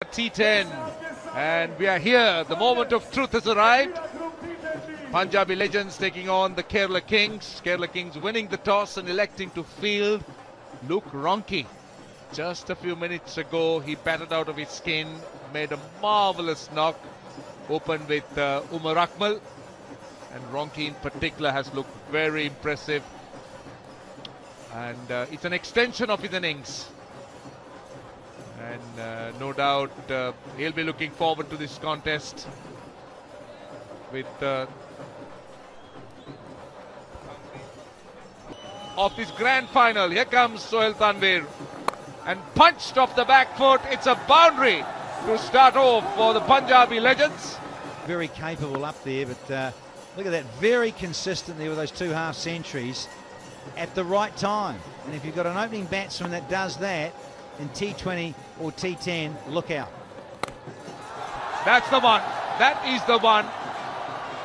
T10, and we are here. The moment of truth has arrived. Punjabi Legends taking on the Kerala Kings. Kerala Kings winning the toss and electing to field Luke Ronchi. Just a few minutes ago, he batted out of his skin, made a marvellous knock, opened with Umar Akmal, and Ronchi in particular has looked very impressive. And it's an extension of his innings. And no doubt he'll be looking forward to this contest with of this grand final. Here comes Sohail Tanvir and punched off the back foot. It's a boundary to start off for the Punjabi Legends. Very capable up there, but look at that, very consistent there with those two half centuries at the right time. And if you've got an opening batsman that does that in T20 or T10, look out. That's the one. That is the one.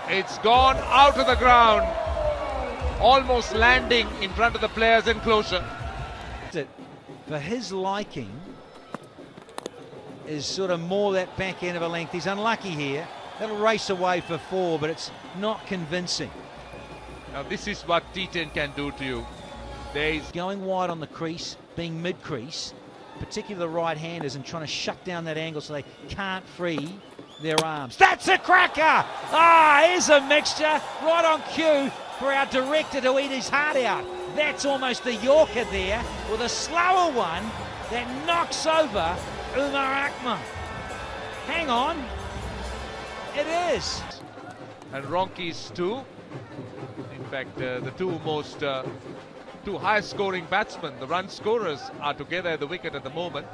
It's gone out of the ground, almost landing in front of the player's enclosure. For his liking is sort of more that back end of a length. He's unlucky here. That'll race away for 4, but it's not convincing. Now this is what T10 can do to you. There's going wide on the crease, being mid-crease, particularly the right-handers, and trying to shut down that angle so they can't free their arms. That's a cracker! Ah, here's a mixture right on cue for our director to eat his heart out. That's almost a Yorker there with a slower one that knocks over Umar Akmal. Hang on. It is. And Ronchi's two. In fact, the two highest scoring batsmen, the run scorers, are together at the wicket at the moment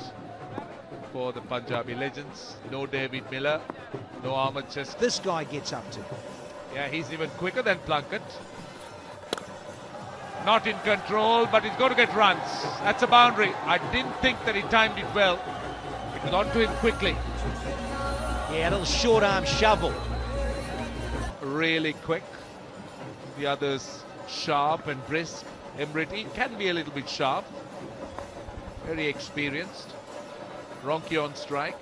for the Punjabi Legends. No David Miller, no Ahmed Chester. This guy gets up to. Yeah, he's even quicker than Plunkett. Not in control, but he's got to get runs. That's a boundary. I didn't think that he timed it well. It was on to him quickly. Yeah, a little short arm shovel. Really quick. The others sharp and brisk. Emriti can be a little bit sharp. Very experienced. Ronchi on strike.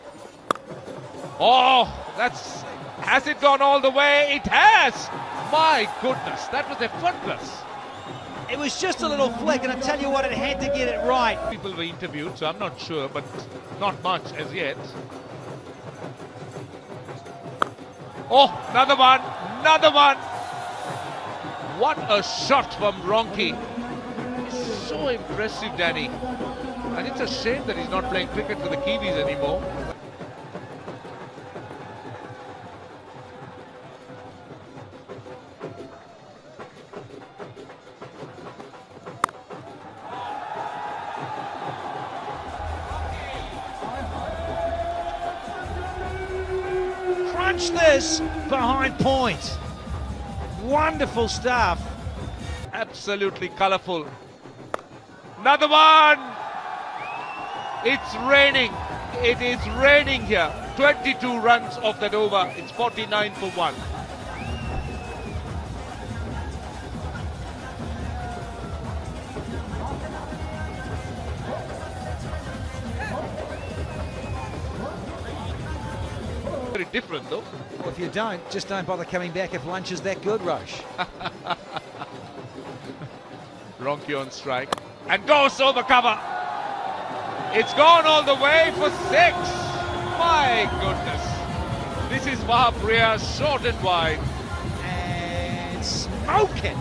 Oh, that's... Has it gone all the way? It has! My goodness, that was effortless. It was just a little flick, and I tell you what, it had to get it right. People were interviewed, so I'm not sure, but not much as yet. Oh, another one, another one. What a shot from Ronchi. It's so impressive, Danny. And it's a shame that he's not playing cricket for the Kiwis anymore. Crunch this behind point. Wonderful stuff. Absolutely colourful. Another one. It's raining. It is raining here. 22 runs off that over. It's 49 for 1. Very different though. Well, if you don't, just don't bother coming back if lunch is that good, Roche. Ronchi on strike and goes over cover. It's gone all the way for 6. My goodness. This is Mahapriya, short and wide. And smoking.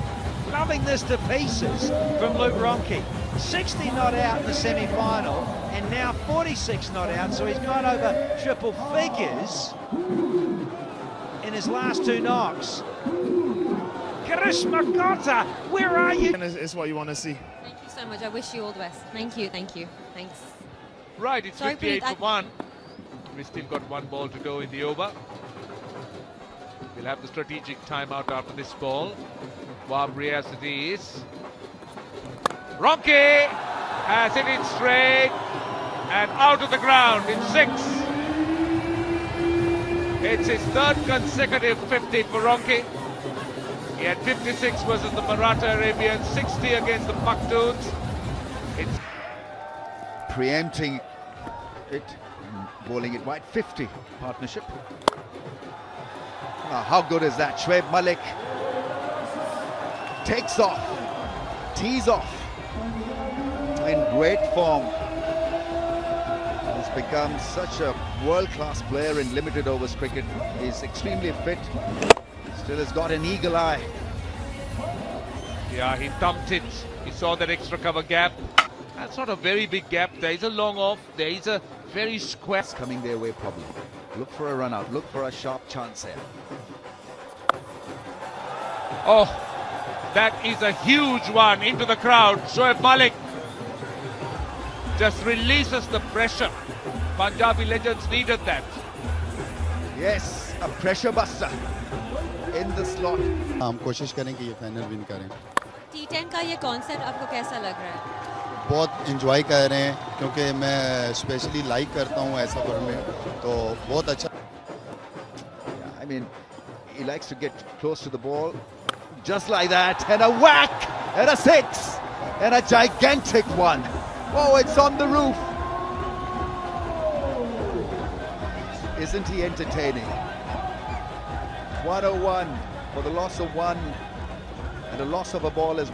Loving this to pieces from Luke Ronchi. 60 not out in the semi-final, and now 46 not out, so he's gone over triple figures in his last 2 knocks. Karishma Kota, where are you? It's what you want to see. Thank you so much. I wish you all the best. Thank you, thanks. Right, it's Sorry, 58 Pete, for 1. We still got 1 ball to go in the over. We'll have the strategic timeout after this ball. Wabri as it is. Ronchi has hit it straight and out of the ground in 6. It's his 3rd consecutive 50 for Ronchi. He had 56 versus the Maratha Arabians, 60 against the Pakhtuns. It's preempting it bowling it wide. 50 partnership. How good is that? Shoaib Malik takes off, tees off in great form. He's become such a world-class player in limited overs cricket. He's extremely fit. Still has got an eagle eye. Yeah, he thumped it. He saw that extra cover gap. That's not a very big gap. There is a long off. There is a very square. It's coming their way probably. Look for a run out. Look for a sharp chance here. Oh, that is a huge one into the crowd. Shoaib Malik just releases the pressure. Punjabi legends needed that. Yes, a pressure buster in the slot. हम कोशिश करें कि ये final win करें. T10 का ये concept आपको कैसा लग रहा है? बहुत एंजॉय कर रहे हैं क्योंकि मैं स्पेशली लाइक करता हूँ ऐसा फॉर्मेट, तो बहुत अच्छा. I mean, he likes to get close to the ball, just like that, and a whack, and a six, and a gigantic one. Oh, it's on the roof. Isn't he entertaining? 101 for the loss of one, and a loss of a ball is.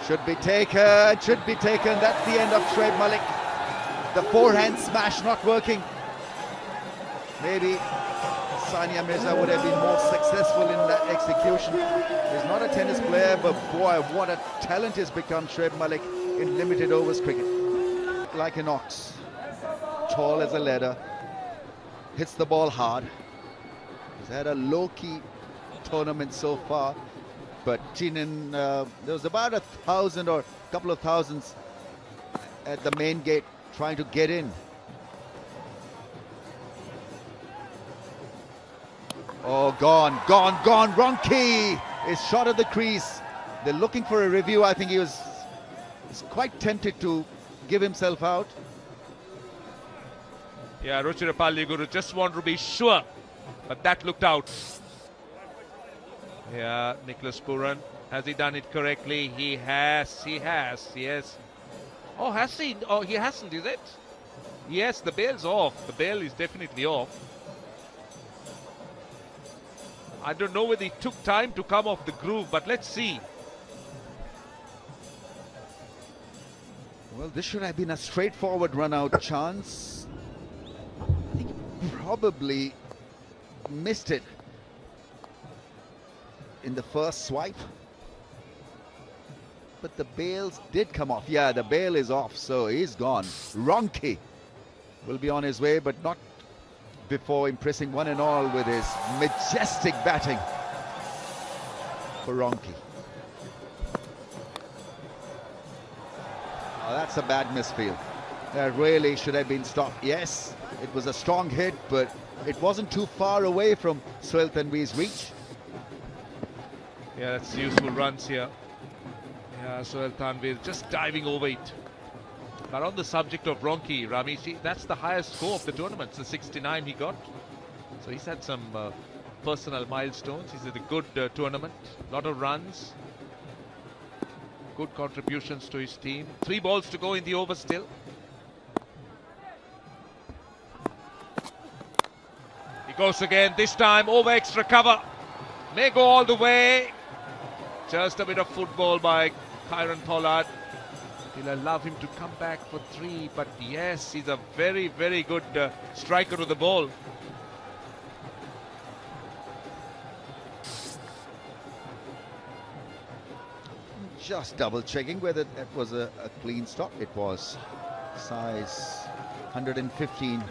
Should be taken, should be taken. That's the end of Shoaib Malik. The forehand smash not working. Maybe Sania Mirza would have been more successful in that execution. He's not a tennis player, but boy, what a talent has become Shoaib Malik in limited overs cricket. Like an ox, tall as a ladder, hits the ball hard. He's had a low-key tournament so far. But Chinan, there was about 1,000 or a couple of thousands at the main gate trying to get in. Oh, gone, gone, gone. Ronki is shot at the crease. They're looking for a review. I think he's quite tempted to give himself out. Yeah, Ruchirapalli Guru just wanted to be sure, but that looked out. Yeah, Nicholas Puran, has he done it correctly? He has, yes. Oh, has he? Oh, he hasn't, is it? Yes, the bail's off. The bail is definitely off. I don't know whether he took time to come off the groove, but let's see. Well, this should have been a straightforward run-out chance. I think he probably missed it in the first swipe, but the bails did come off. Yeah, the bail is off, so he's gone. Ronki will be on his way, but not before impressing one and all with his majestic batting for Ronki. Oh, that's a bad misfield. That really should have been stopped. Yes, it was a strong hit, but it wasn't too far away from Sohail Tanveer's reach. Yeah, that's useful runs here. Yeah, Sohail Tanveer just diving over it. But on the subject of Ronki, Ramesh, that's the highest score of the tournament. It's the 69 he got. So he's had some personal milestones. He's had a good tournament. A lot of runs. Good contributions to his team. 3 balls to go in the over still. He goes again, this time over extra cover. May go all the way. Just a bit of football by Kieron Pollard. He'll allow him to come back for 3, but yes, he's a very, very good striker to the ball. Just double checking whether that was a clean stop. It was. Size 115.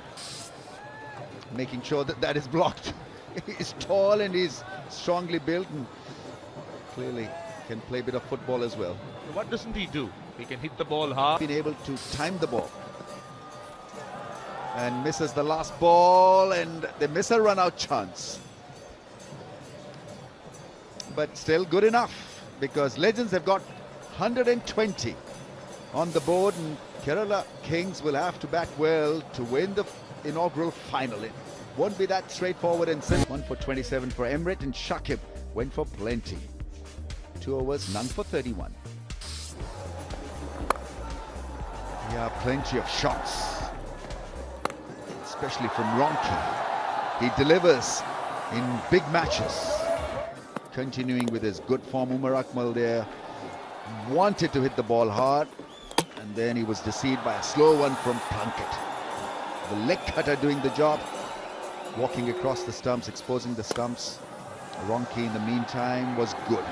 Making sure that that is blocked. He's tall and he's strongly built and clearly can play a bit of football as well. What doesn't he do? He can hit the ball hard. Been able to time the ball. And misses the last ball and they miss a run-out chance. But still good enough because Legends have got 120 on the board and Kerala Kings will have to bat well to win the inaugural final. It won't be that straightforward and simple. 1 for 27 for Emrit and Shakib went for plenty. 2 overs, none for 31. Yeah, plenty of shots. especially from Ronki. He delivers in big matches. Continuing with his good form, Umar Akmal there wanted to hit the ball hard, and then he was deceived by a slow one from Plunkett. The leg cutter doing the job, walking across the stumps, exposing the stumps. Ronki in the meantime was good.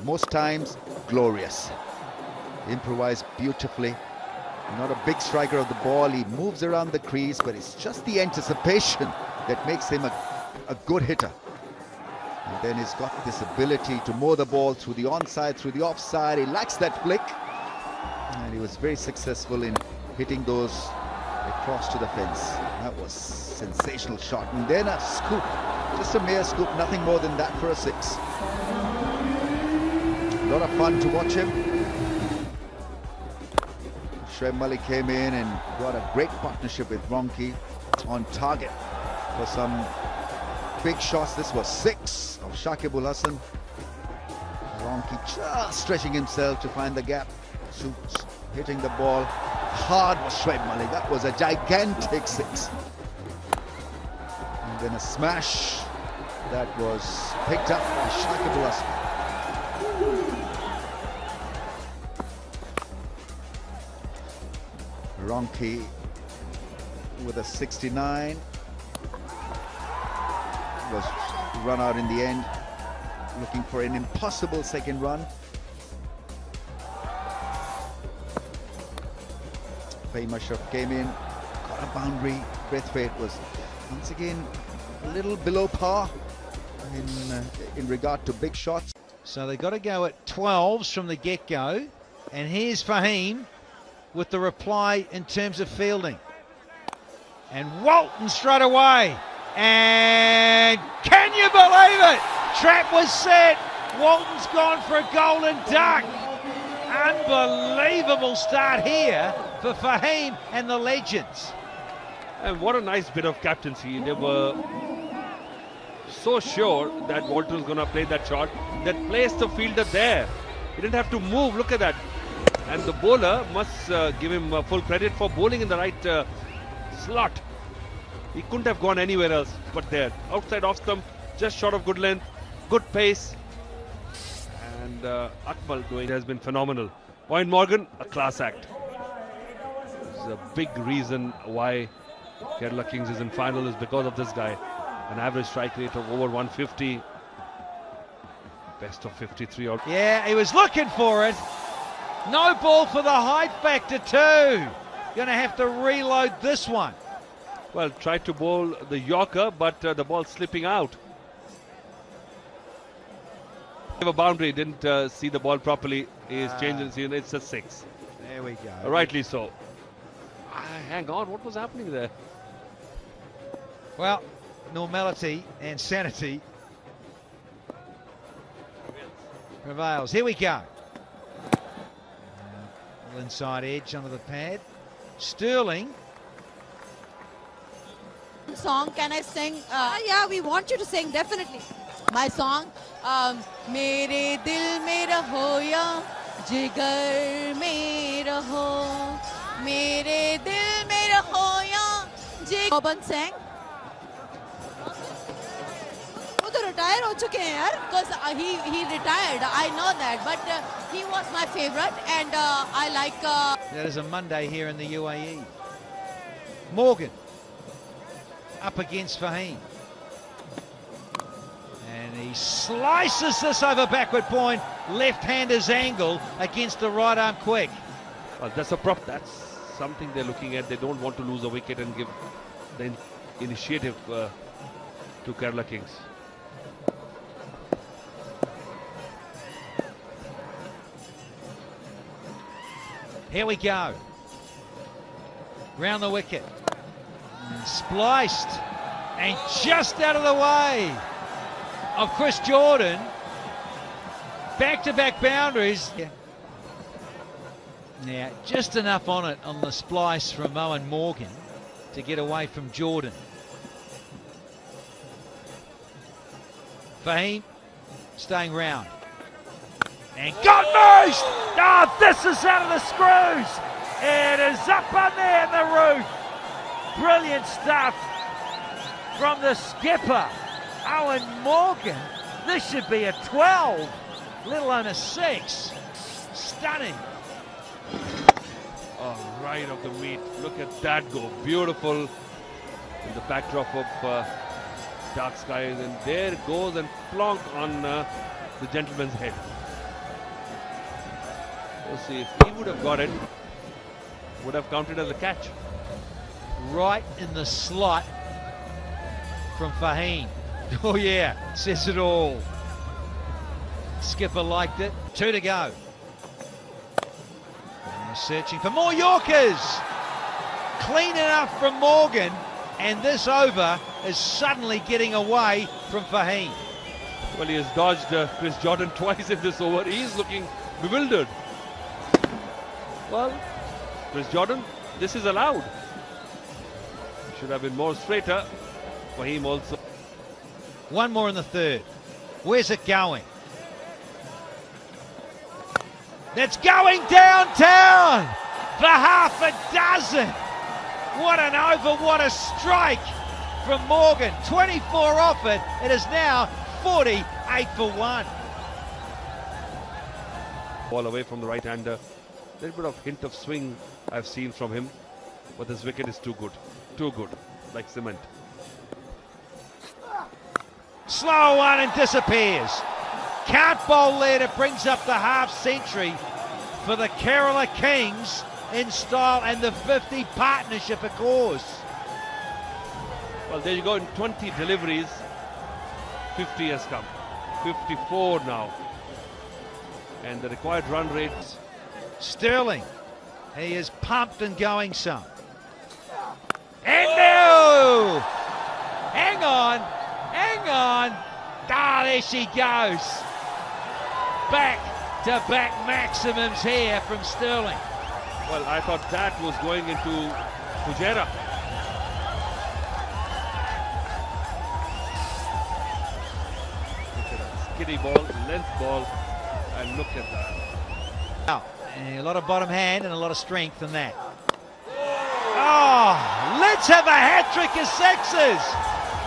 Most times glorious. Improvised beautifully. Not a big striker of the ball. He moves around the crease, but it's just the anticipation that makes him a good hitter. And then he's got this ability to mow the ball through the onside, through the offside. He lacks that flick, and he was very successful in hitting those across to the fence. That was a sensational shot. And then a scoop, just a mere scoop, nothing more than that for a six. A lot of fun to watch him. Shoaib Malik came in and got a great partnership with Ronki, on target for some big shots. This was 6 of Shakib ul Hasan. Ronki just stretching himself to find the gap, hitting the ball hard was Shoaib Malik. That was a gigantic 6. And then a smash that was picked up by Shakib ul Hasan. Ronki with a 69 was run out in the end, looking for an impossible second run. Fahim Ashraf came in, got a boundary. Braithwaite was once again a little below par in regard to big shots. So they've got to go at 12s from the get-go, and here's Fahim with the reply in terms of fielding. And Walton straight away. And can you believe it? Trap was set. Walton's gone for a golden duck. Unbelievable start here for Fahim and the Legends. And what a nice bit of captaincy. They were so sure that Walton was going to play that shot, that placed the fielder there. He didn't have to move. Look at that. And the bowler must give him full credit for bowling in the right slot. He couldn't have gone anywhere else but there. Outside off stump, just short of good length, good pace. And Akmal doing has been phenomenal. Point Morgan, a class act. This is a big reason why Kerala Kings is in final, is because of this guy. An average strike rate of over 150. Best of 53. Yeah, he was looking for it. No ball for the height factor too. Going to have to reload this one. Well, tried to bowl the Yorker, but the ball slipping out. A boundary, didn't see the ball properly. He's changed it. It's a 6. There we go. Rightly so. Hang on, what was happening there? Well, normality and sanity prevails. Here we go. Inside edge under the pad. Sterling. Song, can I sing? Yeah, we want you to sing, definitely. My song, Mere dil mein raho ya, jigar mein raho, Mere dil mein raho ya, jigar. Boban sang. वो तो retire हो चुके हैं यार, because he retired. I know that, but he was my favorite, and I like. That is a Monday here in the UAE. Morgan up against Fahim. And he slices this over backward point. Left-hander's angle against the right arm quick. Well, that's a prop. That's something they're looking at. They don't want to lose a wicket and give the initiative to Kerala Kings. Here we go. Round the wicket. And spliced. And just out of the way of Chris Jordan. Back-to-back boundaries. Yeah. Now, just enough on it on the splice from Owen Morgan to get away from Jordan. Fahim staying round. And got most! Oh, this is out of the screws! It is up on there in the roof. Brilliant stuff from the skipper, Owen Morgan. This should be a 12, let alone a 6. Stunning. Oh, right off the meat. Look at that go. Beautiful in the backdrop of dark skies. And there it goes and plonk on the gentleman's head. Let's see, if he would have got it, would have counted as a catch. Right in the slot from Fahim. Oh yeah, says it all. Skipper liked it. 2 to go. They're searching for more Yorkers. Clean enough from Morgan, and this over is suddenly getting away from Fahim. Well, he has dodged Chris Jordan twice in this over. He's looking bewildered. Well, Chris Jordan, this is allowed. Should have been more straighter for him also. One more in the third. Where's it going? That's going downtown for half a dozen. What an over, what a strike from Morgan. 24 off it. It is now 48 for 1. Ball away from the right-hander. A little bit of hint of swing I've seen from him, but this wicket is too good, like cement. Slow one and disappears. Can't bowl there. It brings up the half century for the Kerala Kings in style, and the 50 partnership, of course. Well, there you go. In 20 deliveries, 50 has come. 54 now. And the required run rate. Sterling, he is pumped and going some. And no! Hang on, hang on. Ah, there she goes. Back-to-back maximums here from Sterling. Well, I thought that was going into Pujara. Look at that. Skinny ball, length ball, and look at that. Now, a lot of bottom hand and a lot of strength in that. Oh, let's have a hat-trick of sixes.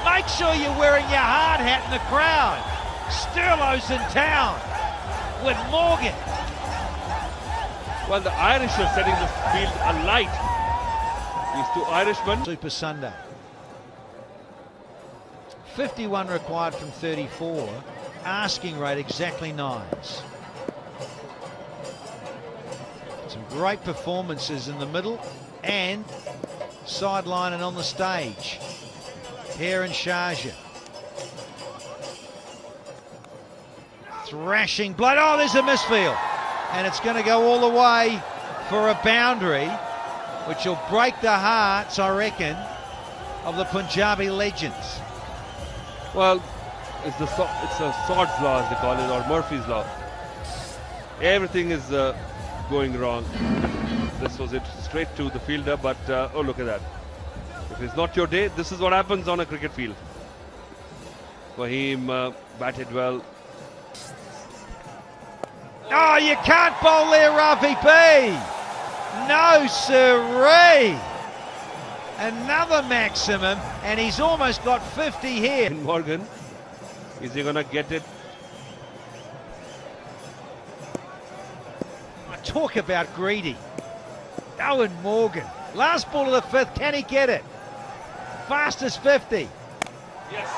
Make sure you're wearing your hard hat in the crowd. Sterlo's in town with Morgan. Well, the Irish are setting the field alight. These two Irishmen. Super Sunday. 51 required from 34. Asking rate exactly 9s. Some great performances in the middle and sideline and on the stage. Hare and Sharjah. Thrashing blood. Oh, there's a misfield. And it's going to go all the way for a boundary, which will break the hearts, I reckon, of the Punjabi legends. Well, it's a Sod's law, as they call it, or Murphy's law. Everything is going wrong. This was it straight to the fielder, but oh, look at that. If it's not your day, this is what happens on a cricket field. Fahim batted well. Oh, you can't bowl there, Rafi B. No, sirree. Another maximum, and he's almost got 50 here. Morgan, is he going to get it? Talk about greedy. Owen Morgan. Last ball of the fifth, can he get it? Fastest 50. Yes.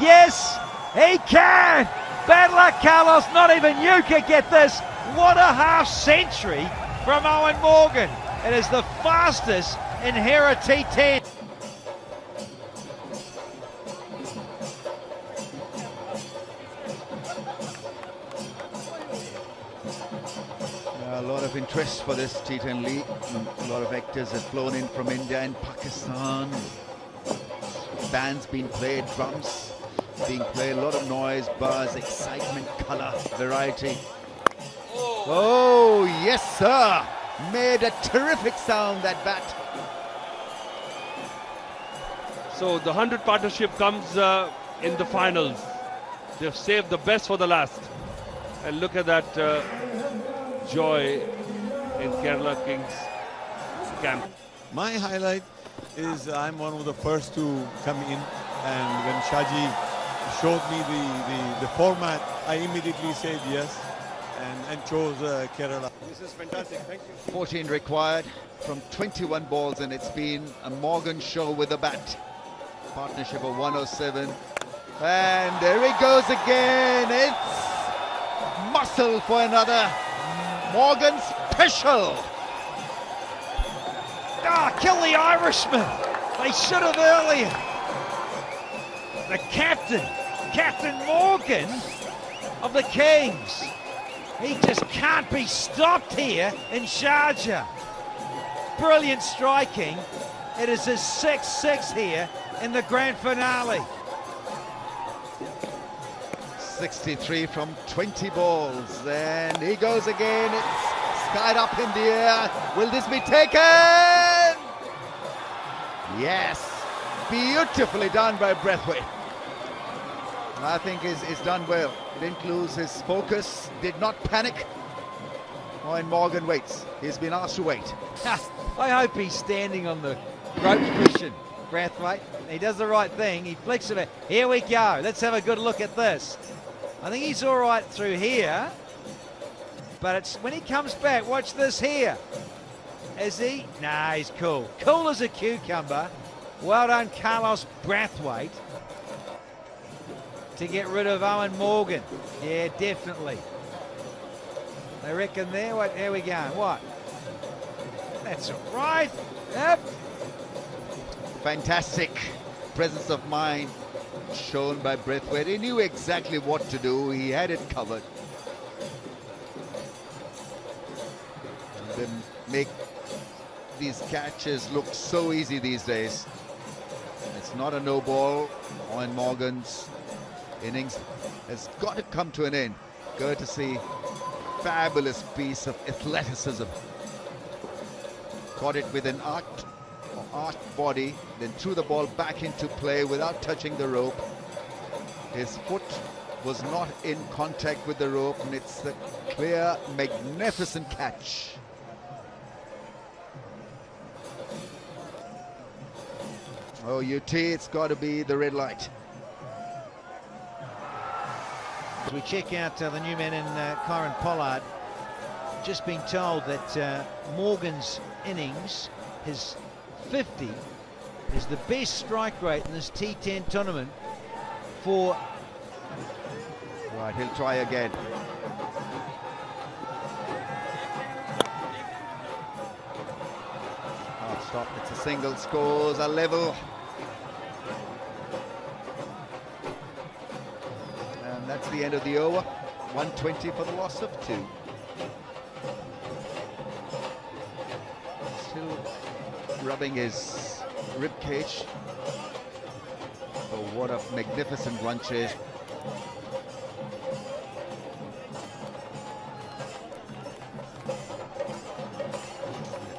Yes, he can. Bad luck, Carlos. Not even you could get this. What a half century from Owen Morgan. It is the fastest in Hera T10. A lot of interest for this T10 league. A lot of actors have flown in from India and Pakistan. Bands being played, drums being played, a lot of noise, buzz, excitement, colour, variety. Oh, yes, sir. Made a terrific sound, that bat. So the 100 partnership comes in the finals. They've saved the best for the last. And look at that joy in Kerala Kings. camp. My highlight is I'm one of the first to come in, and when Shaji showed me the format, I immediately said yes and chose Kerala. This is fantastic. Thank you. 14 required from 21 balls, and it's been a Morgan show with a bat. Partnership of 107. And there he goes again. It's muscle for another Morgan special. Ah, kill the Irishman. They should have earlier. The Captain Morgan of the Kings. He just can't be stopped here in Sharjah. Brilliant striking. It is a 6-6 here in the grand finale. 63 from 20 balls. And he goes again. It's skied up in the air. Will this be taken? Yes. Beautifully done by Braithwaite. I think he's done well. He didn't lose his focus, did not panic. Owen Morgan waits. He's been asked to wait. I hope he's standing on the rope cushion, Braithwaite. He does the right thing. He flicks it. Here we go. Let's have a good look at this. I think he's all right through here. But it's when he comes back, watch this here. Is he? Nah, he's cool. Cool as a cucumber. Well done, Carlos Braithwaite, to get rid of Owen Morgan. Yeah, definitely. They reckon there. What? There we go. What? That's all right. Yep. Fantastic presence of mind shown by Braithwaite. He knew exactly what to do. He had it covered. They make these catches look so easy these days. It's not a no ball. Owen Morgan's innings has got to come to an end. Courtesy, fabulous piece of athleticism. Caught it with an arced body, then threw the ball back into play without touching the rope. His foot was not in contact with the rope, and it's a clear, magnificent catch. Oh, UT, it's got to be the red light. As we check out the new man in Kyron Pollard, just been told that Morgan's innings, his 50, is the best strike rate in this T10 tournament for... Right, he'll try again. Oh, stop, it's a single, scores a level. And that's the end of the over. 120 for the loss of 2. Still rubbing his rib cage. Oh, what a magnificent run chase.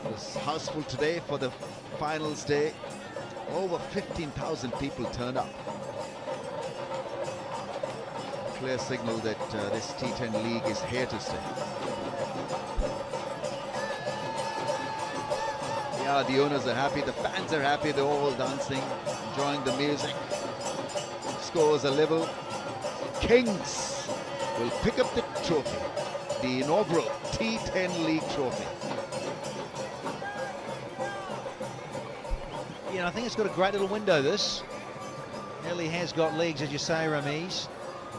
It was houseful today for the finals day. Over 15,000 people turned up. Clear signal that this T10 league is here to stay. Yeah, the owners are happy, the fans are happy, they're all dancing, enjoying the music. Scores a level. Kings will pick up the trophy, the inaugural T10 league trophy. Yeah, I think it's got a great little window, this. Nearly has got legs, as you say, Ramiz.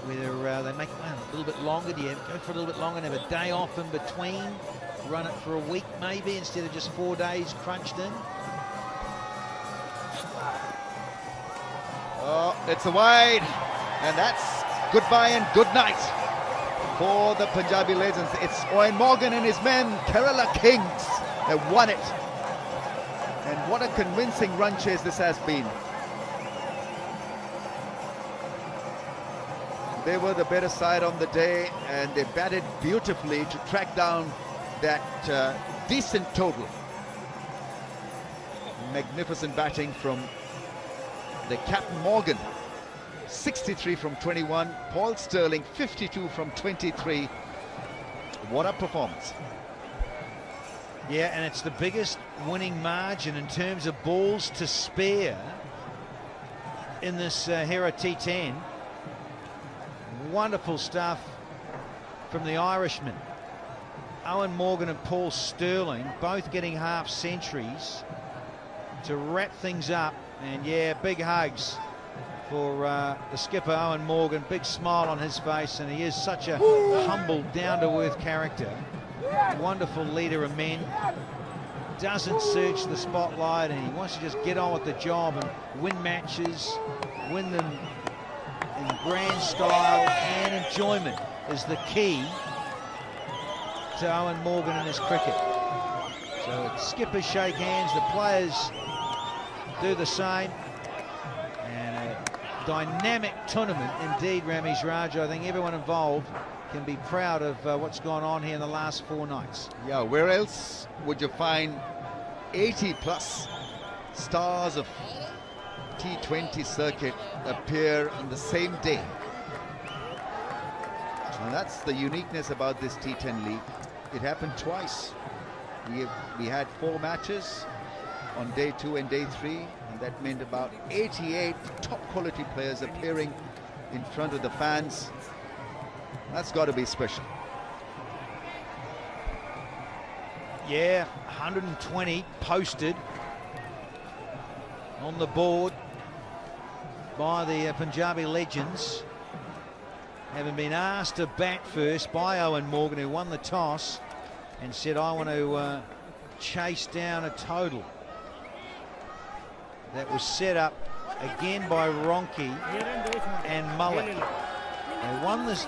Whether they make it a little bit longer, do you go for a little bit longer and have a day off in between? Run it for a week maybe instead of just 4 days crunched in? Oh, it's a wide, and that's goodbye and good night for the Punjabi legends. It's Owen Morgan and his men, Kerala Kings, have won it. And what a convincing run chase this has been. They were the better side on the day, and they batted beautifully to track down that decent total. Magnificent batting from the Captain Morgan. 63 from 21. Paul Sterling, 52 from 23. What a performance. Yeah, and it's the biggest winning margin in terms of balls to spare in this Hera T10. Wonderful stuff from the Irishman. Owen Morgan and Paul Sterling both getting half centuries to wrap things up. And yeah, big hugs for the skipper Owen Morgan. Big smile on his face, and he is such a humble, down-to-earth character. Wonderful leader of men. Doesn't search the spotlight, and he wants to just get on with the job and win matches, win them in grand style, and enjoyment is the key to Owen Morgan in his cricket. So skippers shake hands, the players do the same, and a dynamic tournament indeed, Ramesh Raja. I think everyone involved can be proud of what's gone on here in the last 4 nights. Yeah, where else would you find 80+ stars of T20 circuit appear on the same day? And that's the uniqueness about this T10 league. It happened twice. We had 4 matches on day 2 and day 3, and that meant about 88 top quality players appearing in front of the fans. That's got to be special. Yeah, 120 posted on the board by the Punjabi legends, having been asked to bat first by Owen Morgan, who won the toss and said, I want to chase down a total. That was set up again by Ronke and Mullet. They won this